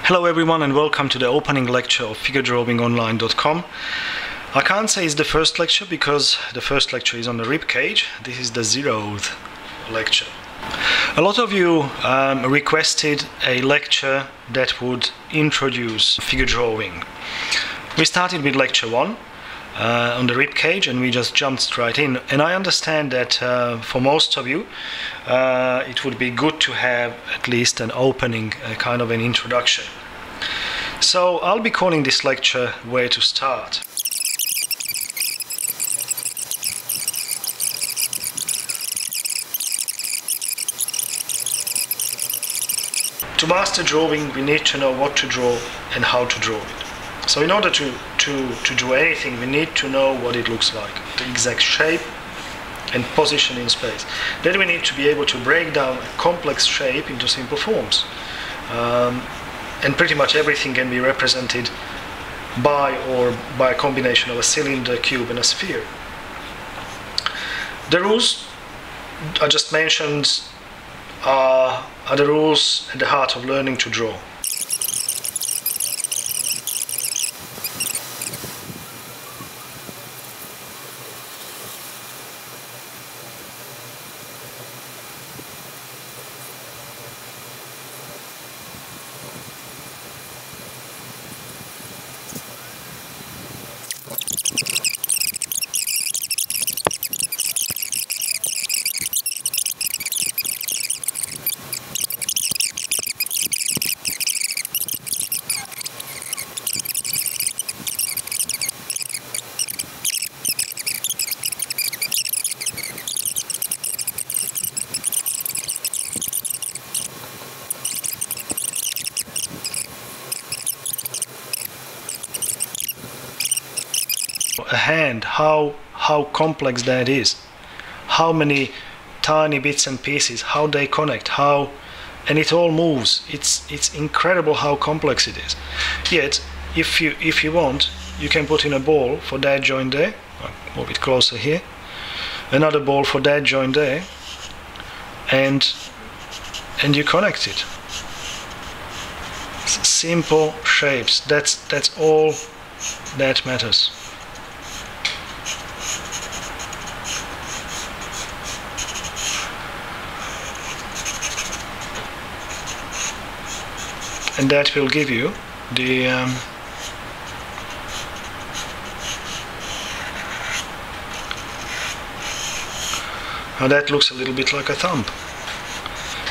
Hello everyone and welcome to the opening lecture of figuredrawingonline.com. I can't say it's the first lecture because the first lecture is on the rib cage. This is the 0th lecture. A lot of you requested a lecture that would introduce figure drawing. We started with lecture 1 on the rib cage and we just jumped straight in, and I understand that for most of you it would be good to have at least an opening, kind of an introduction. So I'll be calling this lecture Where to Start. To master drawing, we need to know what to draw and how to draw it. So in order to draw anything, we need to know what it looks like, the exact shape and position in space. Then we need to be able to break down a complex shape into simple forms. And pretty much everything can be represented by a combination of a cylinder, cube and a sphere. The rules I just mentioned are the rules at the heart of learning to draw. A hand, how complex that is, how many tiny bits and pieces, how they connect, and it all moves. It's incredible how complex it is. Yet if you want, you can put in a ball for that joint there, a bit closer here, another ball for that joint there, and you connect it. Simple shapes, that's all that matters. And that will give you the now that looks a little bit like a thumb.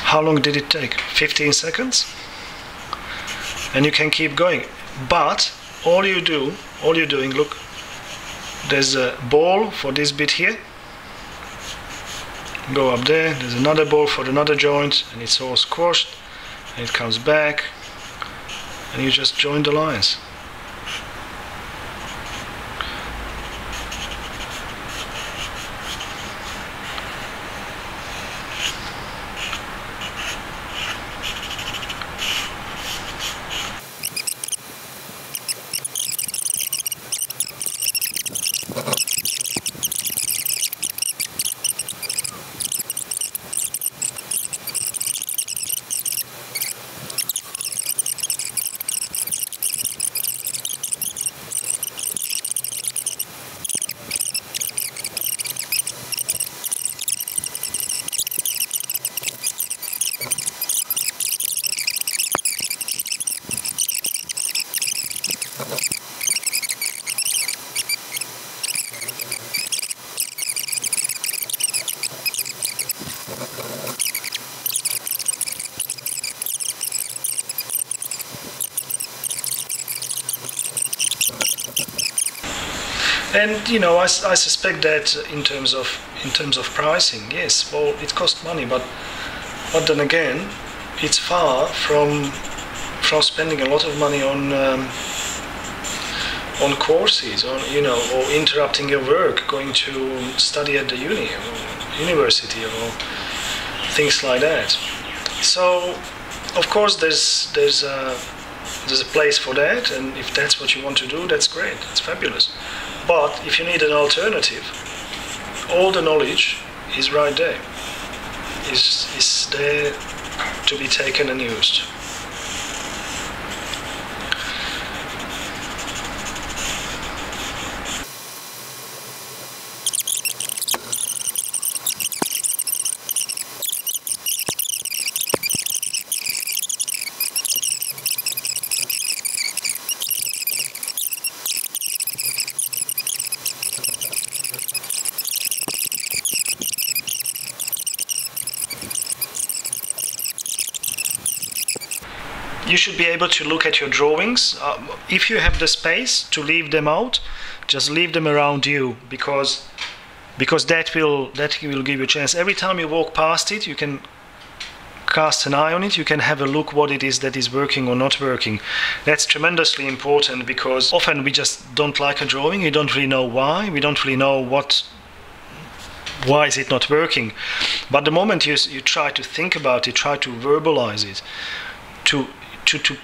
How long did it take? 15 seconds? And you can keep going. But all you're doing, look, there's a ball for this bit here. Go up there, there's another ball for another joint, and it's all squashed, and it comes back. And you just join the lines. And you know, I suspect that in terms of pricing, yes, well, it costs money, but then again, it's far from spending a lot of money on courses, or or interrupting your work, going to study at the university, or things like that. So, of course, there's a place for that, and if that's what you want to do, that's great, that's fabulous. But if you need an alternative, all the knowledge is right there, is there to be taken and used. you should be able to look at your drawings. If you have the space to leave them out, just leave them around you, because that will give you a chance. Every time you walk past it, you can cast an eye on it, you can have a look what it is that is working or not working. That's tremendously important, because often we just don't like a drawing, we don't really know why, we don't really know why is it not working. But the moment you try to think about it, try to verbalize it, to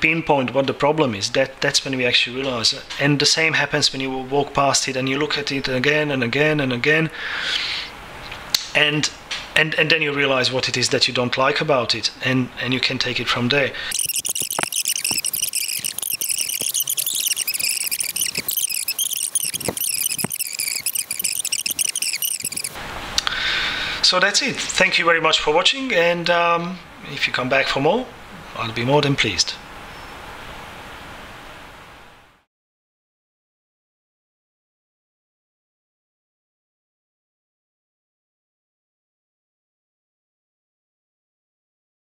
pinpoint what the problem is, that's when we actually realize it. And the same happens when you walk past it and you look at it again and again and again, and then you realize what it is that you don't like about it, and you can take it from there. So that's it. Thank you very much for watching, and if you come back for more, I'll be more than pleased.